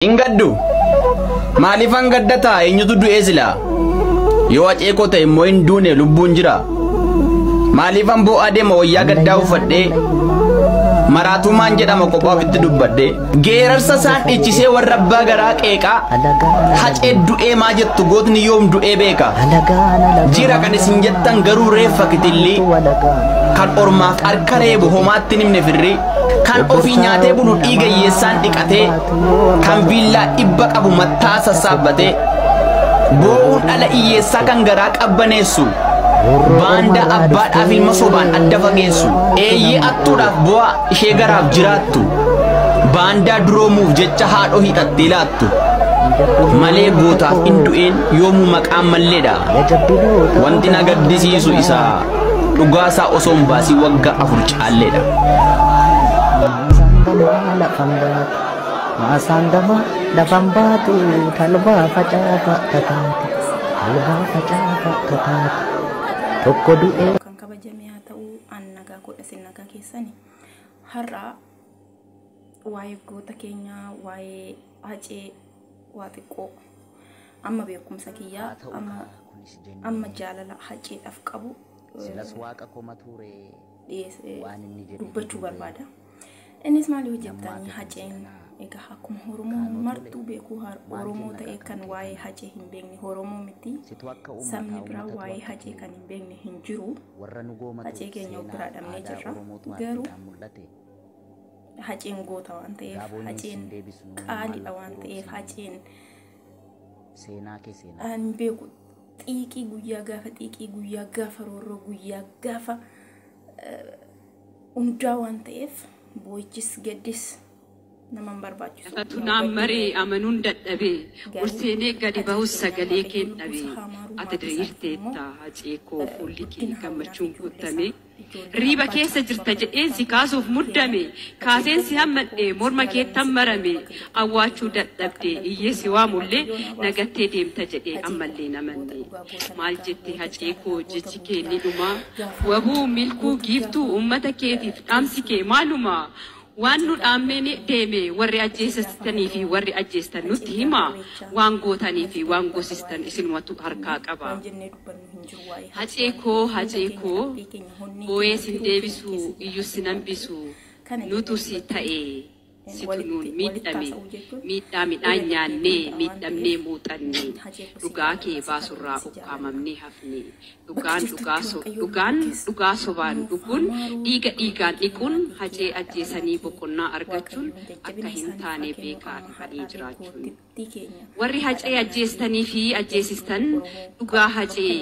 Ingaddu maalifan gaddata eenyutu du'ee sila yoo aceekoo ta'e immoo hin duune lubbuun jira maalifan bo'aa deema wayyaa gaddaa uffadhee maraatumaan jedhama kophaa ofitti dubbadhee geerarsa isaan dhichisee warra abbaa garaa qeeqaa hacee du'ee maa jettu gootni yoom du'ee beeka jira kan isin jettan garuu reeffa kitillii kan ormaaf harka reebu homaatti nimne firrii kan ofii nyaatee bulu dhiiga hiyyeessaan dhiqatee kan viillaa dhibba qabu mattaa sassaabbatee boo'uun dhala hiyyeessaa kan garaa qabbaneessu baanda abbaadhaaf ilma sobaan adda fageessu eeyyee attuudhaaf bu'aa ishee garaaf jiraattu baandaa duroomuuf jecha haadhoo hidhattee laattu malee gootaaf hin du'een yoomuu maqaan malleedha wanti na gaddisiisu isaa dhugaasaa osoo hin baasii waggaa 4 caalleedha. Masandama dafambatu talba facaafa tataate talba facaafa tataate tokko du'e kan kabajame haa ta'u annagaa godha sinnagaa keessani har'a waa'ee goota keenya waa'ee hacee waa xiqqoo amma beekumsa kiyyaa amma jaalala haceedhaaf qabu silas waaqa koma ture waan inni jedhu dubbachuu barbaada. Innis maal yoo jettanii haceen egaa akkuma Oromoo martuu beekuu Oromoo ta'e kan waa'ee hacee hin beekne Oromoo miti sabni biraa waa'ee hacee kan hin beekne hin jiru hacee keenya biraa dhabnee jirra garuu haceen goota waan ta'eef haceen qaaliidha waan ta'eef haceen an beeku xiiqii guyyaa gaafa roorroo guyyaa gaafa hundaa waan ta'eef boichis gaddis naman barbaachisu tunaan marii amanuun dadhabee urseenee gadi bahus sagalee keen dhabee ati diriirteetta hacee koo fuulli kee gammachuun guutamee riiba keessa jirta jedheen si kaasuuf muddame kaaseen si hammadhee morma keettan marame awwaachuu dadhabdee iyyee si waamullee nagattee deemta jedhee ammallee namanne maal jettee hacee koo jechi kee ni dhumaa wabuu milkuu giiftuu uummata keetiif dhaamsi kee maalumaa waan nu dhaammee deeme warri ajjeesistanii fi warri ajjeestan nutti hima waan gootanii fi waan gosistan isinumatu harkaa qaba hacee koo boo'ee sin deebisu iyyuu sin hambisu nutu si ta'e situnuun miidhaa midhaan nyaannee miidhamnee muuxannee dhugaa kee baasurraa ukkaamamnee hafnee dhugaan dhugaa sobaan dhuguun dhiigaan dhiquun hacee ajjeesanii boqonnaa argachuun akka hin taane beekaa dhufanii jiraachuun warri hacee ajjeestanii fi ajjeesistan dhugaa hacee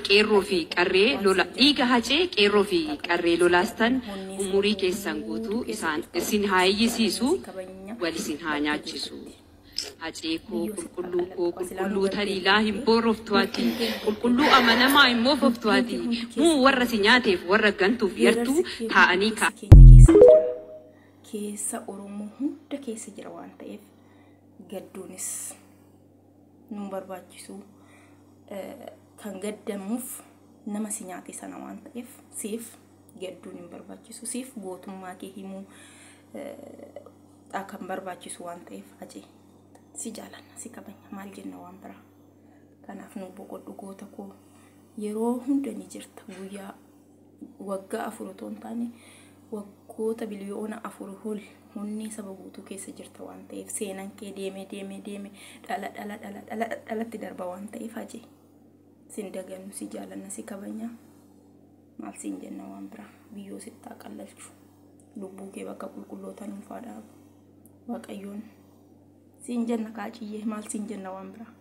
qeerroo fi qarree lola dhiiga hacee qeerroo fi qarree lolaastan umurii keessan guutuu isin haayyisiisu wal isin haa nyaachisu hacee koo qulqulluu taliilaa hin booroftuwaati qulqulluu amanamaa hin moofoftuwaati muu warra si nyaateef warra gantuuf yartuu taa'anii keessa Oromoo hunda keessa jira waan ta'eef gadduunis nun barbaachisu kan gaddamuuf nama si nyaate sana waan ta'eef siif gadduun hin barbaachisu siif gootummaa kee himuu kan barbaachisu waan ta'eef hacee si jaalanna si kabanya maal jenna waan biraa kanaaf nu boqodhu goota koo yeroo hunda ni jirta guyyaa waggaa 4 otoo hin taane waggoota biliyoona 4 ol hunni saba guutuu keessa jirta waan ta'eef seenan kee deeme dhalatti darba waan ta'eef hacee sin dagannu si jaalanna si kabanya maal sin jenna waan biraa biyyoo sittaa qallalchu lubbuu kee bakka qulqullootaan ulfaadhaa waaqayyoon sin jenna kaaciyyee maal sin jenna waan biraa